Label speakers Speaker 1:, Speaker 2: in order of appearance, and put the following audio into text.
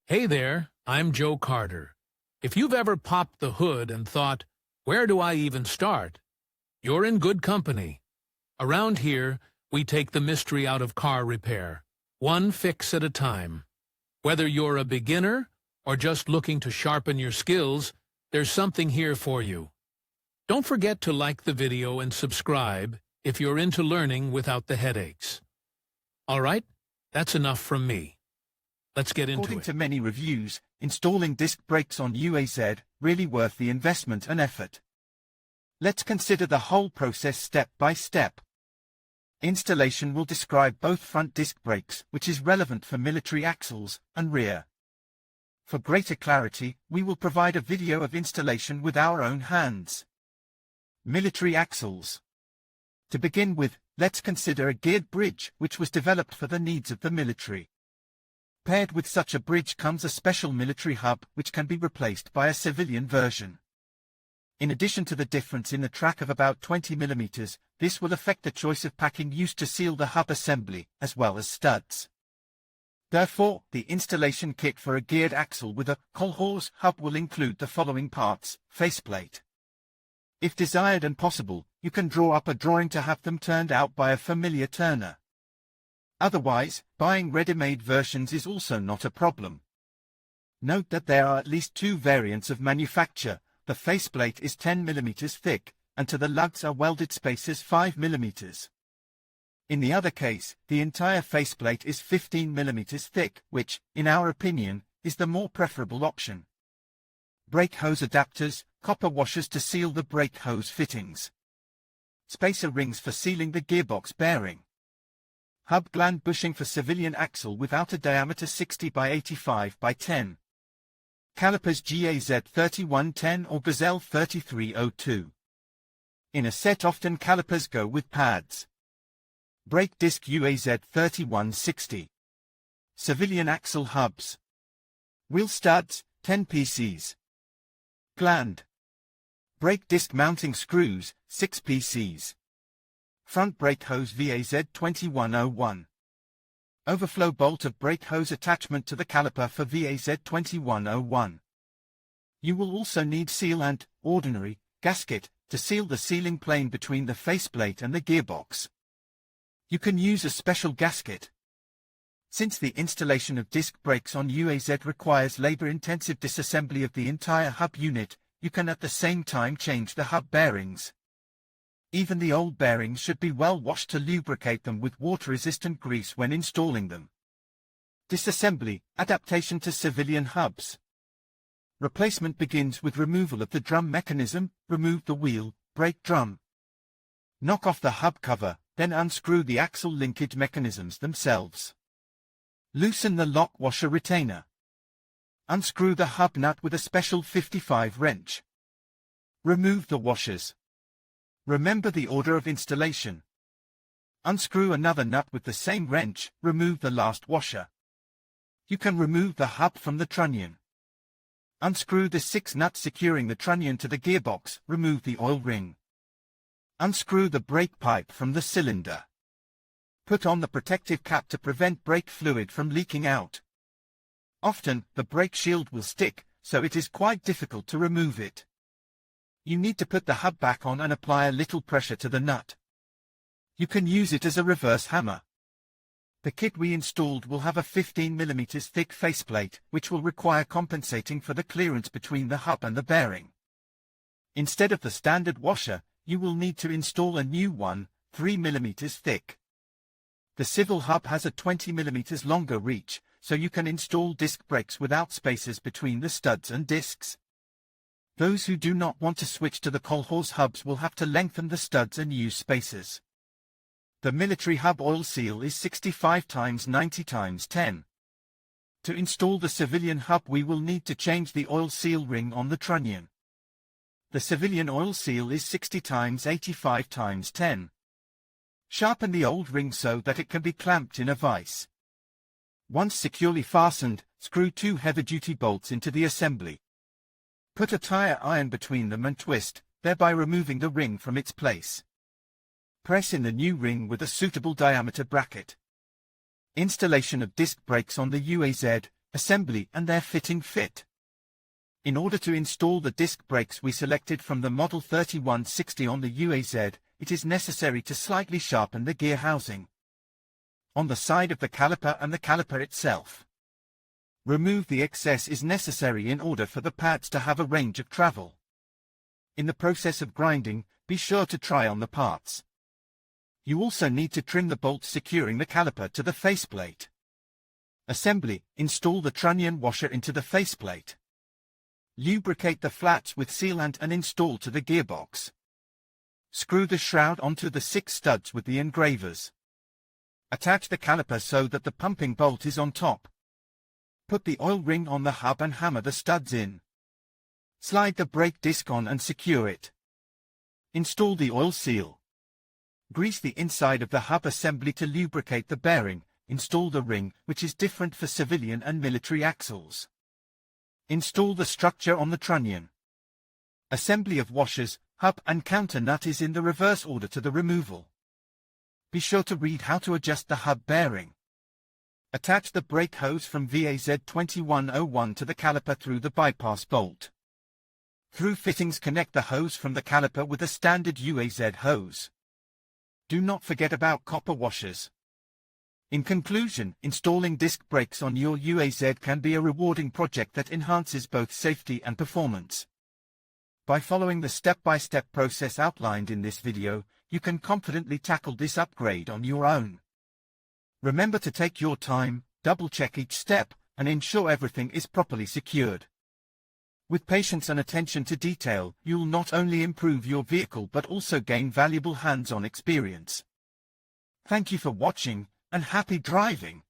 Speaker 1: Hey there, I'm Joe Carter. If you've ever popped the hood and thought, where do I even start? You're in good company. Around here, we take the mystery out of car repair, one fix at a time. Whether you're a beginner or just looking to sharpen your skills, there's something here for you. Don't forget to like the video and subscribe if you're into learning without the headaches. All right, that's enough from me. Let's get into it.
Speaker 2: According to many reviews, installing disc brakes on UAZ really worth the investment and effort. Let's consider the whole process step by step. Installation will describe both front disc brakes, which is relevant for military axles, and rear. For greater clarity, we will provide a video of installation with our own hands. Military axles. To begin with, let's consider a geared bridge, which was developed for the needs of the military. Paired with such a bridge comes a special military hub, which can be replaced by a civilian version. In addition to the difference in the track of about 20 mm, this will affect the choice of packing used to seal the hub assembly, as well as studs. Therefore, the installation kit for a geared axle with a kolhorse hub will include the following parts: faceplate. If desired and possible, you can draw up a drawing to have them turned out by a familiar turner. Otherwise, buying ready-made versions is also not a problem. Note that there are at least two variants of manufacture. The faceplate is 10 mm thick, and to the lugs are welded spacers 5 mm. In the other case, the entire faceplate is 15 mm thick, which, in our opinion, is the more preferable option. Brake hose adapters, copper washers to seal the brake hose fittings. Spacer rings for sealing the gearbox bearing. Hub gland bushing for civilian axle with outer diameter 60 by 85 by 10. Calipers UAZ 3110 or Gazelle 3302. In a set, often calipers go with pads. Brake disc UAZ 3160. Civilian axle hubs. Wheel studs, 10 PCs. Gland. Brake disc mounting screws, 6 PCs. Front brake hose VAZ 2101. Overflow bolt of brake hose attachment to the caliper for VAZ 2101. You will also need seal and, ordinary, gasket, to seal the sealing plane between the faceplate and the gearbox. You can use a special gasket. Since the installation of disc brakes on UAZ requires labor-intensive disassembly of the entire hub unit, you can at the same time change the hub bearings. Even the old bearings should be well washed to lubricate them with water-resistant grease when installing them. Disassembly, adaptation to civilian hubs. Replacement begins with removal of the drum mechanism. Remove the wheel, brake drum. Knock off the hub cover, then unscrew the axle linkage mechanisms themselves. Loosen the lock washer retainer. Unscrew the hub nut with a special 55 wrench. Remove the washers. Remember the order of installation. Unscrew another nut with the same wrench, remove the last washer. You can remove the hub from the trunnion. Unscrew the 6 nuts securing the trunnion to the gearbox, remove the oil ring. Unscrew the brake pipe from the cylinder. Put on the protective cap to prevent brake fluid from leaking out. Often, the brake shield will stick, so it is quite difficult to remove it. You need to put the hub back on and apply a little pressure to the nut. You can use it as a reverse hammer. The kit we installed will have a 15 mm thick faceplate, which will require compensating for the clearance between the hub and the bearing. Instead of the standard washer, you will need to install a new one, 3 mm thick. The civil hub has a 20 mm longer reach, so you can install disc brakes without spacers between the studs and discs. Those who do not want to switch to the kolhorse hubs will have to lengthen the studs and use spacers. The military hub oil seal is 65 x 90 x 10. To install the civilian hub, we will need to change the oil seal ring on the trunnion. The civilian oil seal is 60 x 85 x 10. Sharpen the old ring so that it can be clamped in a vise. Once securely fastened, screw 2 heavy-duty bolts into the assembly. Put a tire iron between them and twist, thereby removing the ring from its place. Press in the new ring with a suitable diameter bracket. Installation of disc brakes on the UAZ. assembly and their fitting fit. In order to install the disc brakes we selected from the Model 3160 on the UAZ, it is necessary to slightly sharpen the gear housing on the side of the caliper and the caliper itself. Remove the excess is necessary in order for the pads to have a range of travel. In the process of grinding, be sure to try on the parts. You also need to trim the bolts securing the caliper to the faceplate. Assembly: install the trunnion washer into the faceplate. Lubricate the flats with sealant and install to the gearbox. Screw the shroud onto the 6 studs with the engravers. Attach the caliper so that the pumping bolt is on top. Put the oil ring on the hub and hammer the studs in. Slide the brake disc on and secure it. Install the oil seal. Grease the inside of the hub assembly to lubricate the bearing. Install the ring, which is different for civilian and military axles. Install the structure on the trunnion. Assembly of washers, hub and counter nut is in the reverse order to the removal. Be sure to read how to adjust the hub bearing. Attach the brake hose from UAZ 2101 to the caliper through the bypass bolt. Through fittings, connect the hose from the caliper with a standard UAZ hose. Do not forget about copper washers. In conclusion, installing disc brakes on your UAZ can be a rewarding project that enhances both safety and performance. By following the step-by-step process outlined in this video, you can confidently tackle this upgrade on your own. Remember to take your time, double-check each step, and ensure everything is properly secured. With patience and attention to detail, you'll not only improve your vehicle but also gain valuable hands-on experience. Thank you for watching, and happy driving!